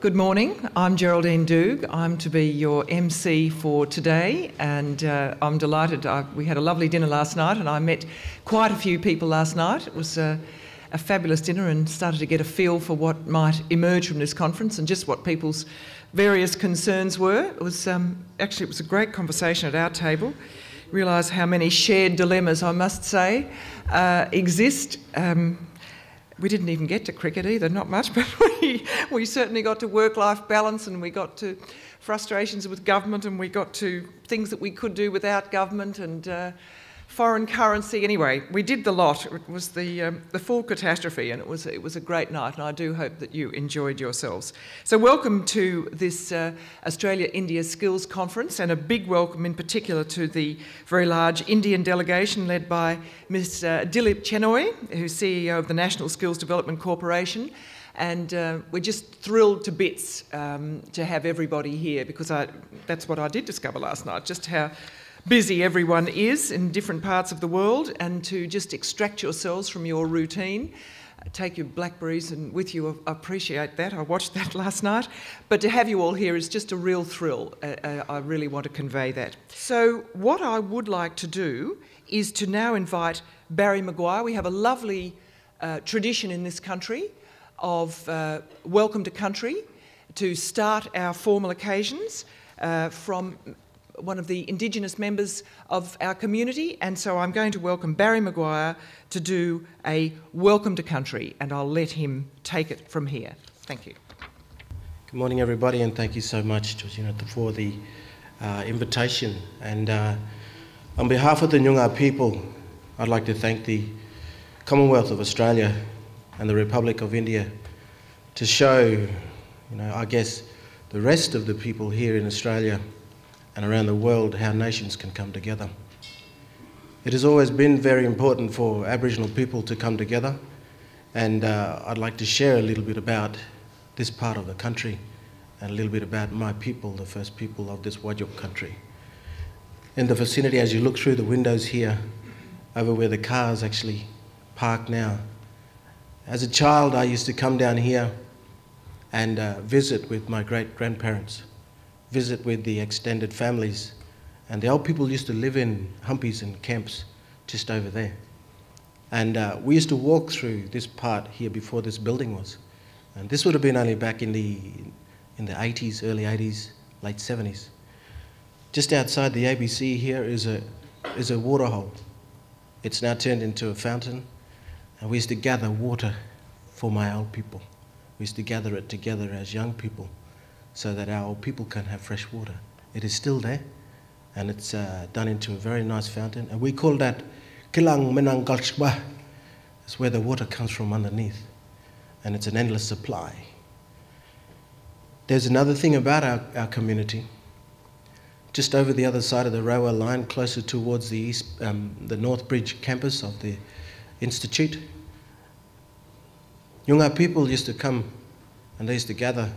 Good morning, I'm Geraldine Doogue. I'm to be your MC for today, and I'm delighted. We had a lovely dinner last night and I met quite a few people last night. It was a fabulous dinner and started to get a feel for what might emerge from this conference and just what people's various concerns were. It was actually, it was a great conversation at our table. Realise how many shared dilemmas, I must say, exist. We didn't even get to cricket either, not much, but we certainly got to work-life balance, and we got to frustrations with government, and we got to things that we could do without government, and foreign currency. Anyway, we did the lot. It was the full catastrophe, and it was a great night, and I do hope that you enjoyed yourselves. So welcome to this Australia-India Skills Conference, and a big welcome in particular to the very large Indian delegation led by Ms. Dilip Chenoy, who's CEO of the National Skills Development Corporation. And we're just thrilled to bits to have everybody here, because that's what I did discover last night, just how busy everyone is in different parts of the world, and to just extract yourselves from your routine, take your blackberries and with you. I appreciate that. I watched that last night. But to have you all here is just a real thrill. I really want to convey that. So what I would like to do is to now invite Barry McGuire. We have a lovely tradition in this country of welcome to country to start our formal occasions from one of the Indigenous members of our community, and so I'm going to welcome Barry McGuire to do a welcome to country, and I'll let him take it from here. Thank you. Good morning, everybody, and thank you so much, Georgina, for the invitation. And on behalf of the Noongar people, I'd like to thank the Commonwealth of Australia and the Republic of India to show, I guess, the rest of the people here in Australia and around the world how nations can come together. It has always been very important for Aboriginal people to come together, and I'd like to share a little bit about this part of the country and a little bit about my people, the first people of this Wajok country. In the vicinity, as you look through the windows here, over where the cars actually park now, as a child I used to come down here and visit with my great-grandparents, visit with the extended families, and the old people used to live in humpies and camps just over there. And we used to walk through this part here before this building was, and this would have been only back in the 80s, early 80s, late 70s. Just outside the ABC here is a water hole. It's now turned into a fountain, and we used to gather water for my old people. We used to gather it together as young people, so that our old people can have fresh water. It is still there, and it's done into a very nice fountain, and we call that Kilang Menang Galshba. It's where the water comes from underneath, and it's an endless supply. There's another thing about our community. Just over the other side of the railway line, closer towards the east, the North Bridge campus of the Institute, Noongar people used to come, and they used to gather.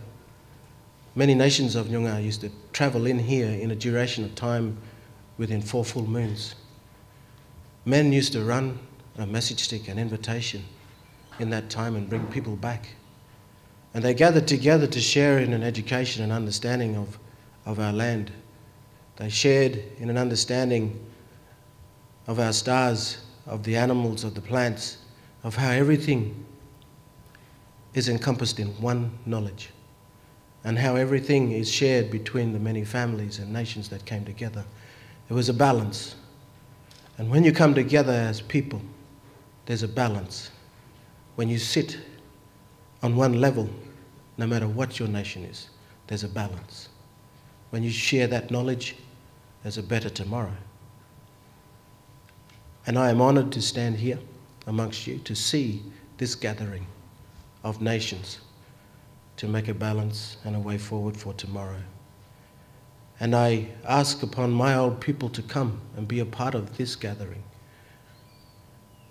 Many nations of Noongar used to travel in here in a duration of time within 4 full moons. Men used to run a message stick, an invitation in that time, and bring people back. And they gathered together to share in an education and understanding of our land. They shared in an understanding of our stars, of the animals, of the plants, of how everything is encompassed in one knowledge, and how everything is shared between the many families and nations that came together. There was a balance. And when you come together as people, there's a balance. When you sit on one level, no matter what your nation is, there's a balance. When you share that knowledge, there's a better tomorrow. And I am honored to stand here amongst you to see this gathering of nations to make a balance and a way forward for tomorrow. And I ask upon my old people to come and be a part of this gathering,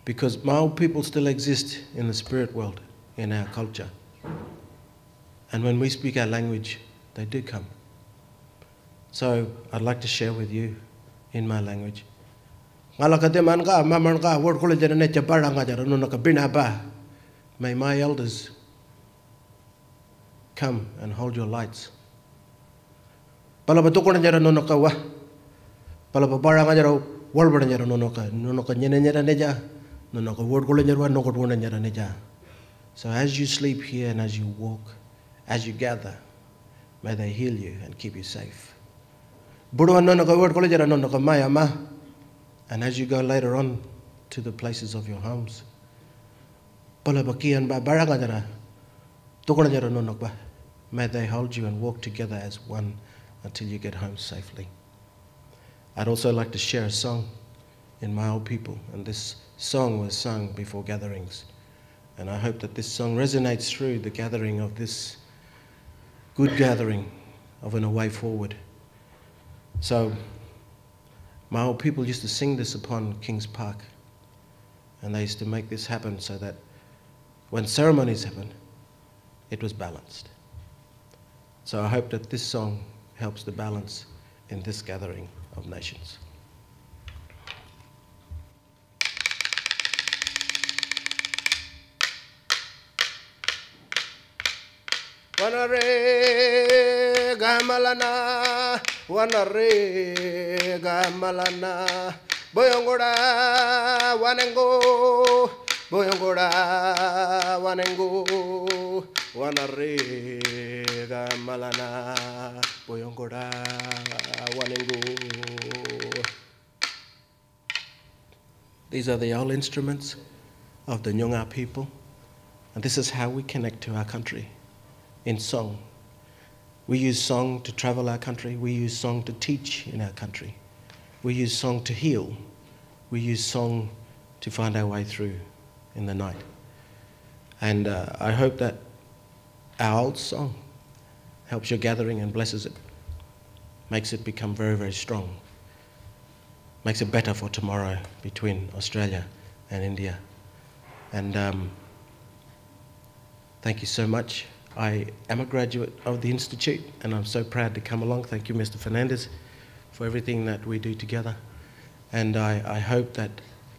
because my old people still exist in the spirit world, in our culture. And when we speak our language, they do come. So I'd like to share with you in my language. May my elders come and hold your lights. Palapa tukuna jara nonoka wa. Palapa baranga jara walbara jara nonoka. Nonoka nyene jara neja. Nonoka wordgula jara nokot wona jara neja. So as you sleep here and as you walk, as you gather, may they heal you and keep you safe. Buruwa nonoka wordgula jara nonoka maya ma. And as you go later on to the places of your homes, palapa kian ba baranga jara tukuna jara nonoka. May they hold you and walk together as one until you get home safely. I'd also like to share a song in my old people, and this song was sung before gatherings. And I hope that this song resonates through the gathering of this good gathering of a way forward. So my old people used to sing this upon King's Park, and they used to make this happen so that when ceremonies happen, it was balanced. So I hope that this song helps the balance in this gathering of nations. Wanare gamalana, wanare gamalana, boyongoda wanengo, boyongoda wanengo, wanare gamalana, boyongoda wanengo. These are the old instruments of the Noongar people, and this is how we connect to our country. In song. We use song to travel our country. We use song to teach in our country. We use song to heal. We use song to find our way through in the night. And I hope that our old song helps your gathering and blesses it, makes it become very, very strong, makes it better for tomorrow between Australia and India. And thank you so much. I am a graduate of the Institute, and I'm so proud to come along. Thank you, Mr. Fernandez, for everything that we do together. And I hope that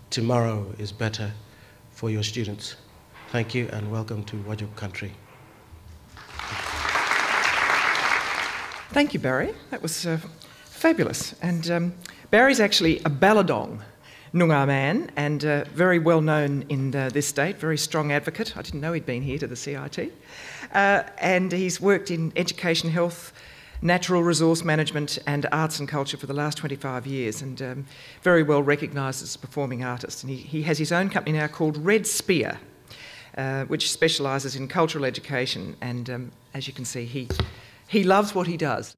tomorrow is better for your students. Thank you, and welcome to Noongar Country. Thank you, Barry. That was fabulous. And Barry's actually a Balladong Noongar man and very well known in this state, very strong advocate. I didn't know he'd been here to the CIT. And he's worked in education, health, natural resource management and arts and culture for the last 25 years and very well recognised as a performing artist. And he has his own company now called Red Spear, which specialises in cultural education. And as you can see, he loves what he does.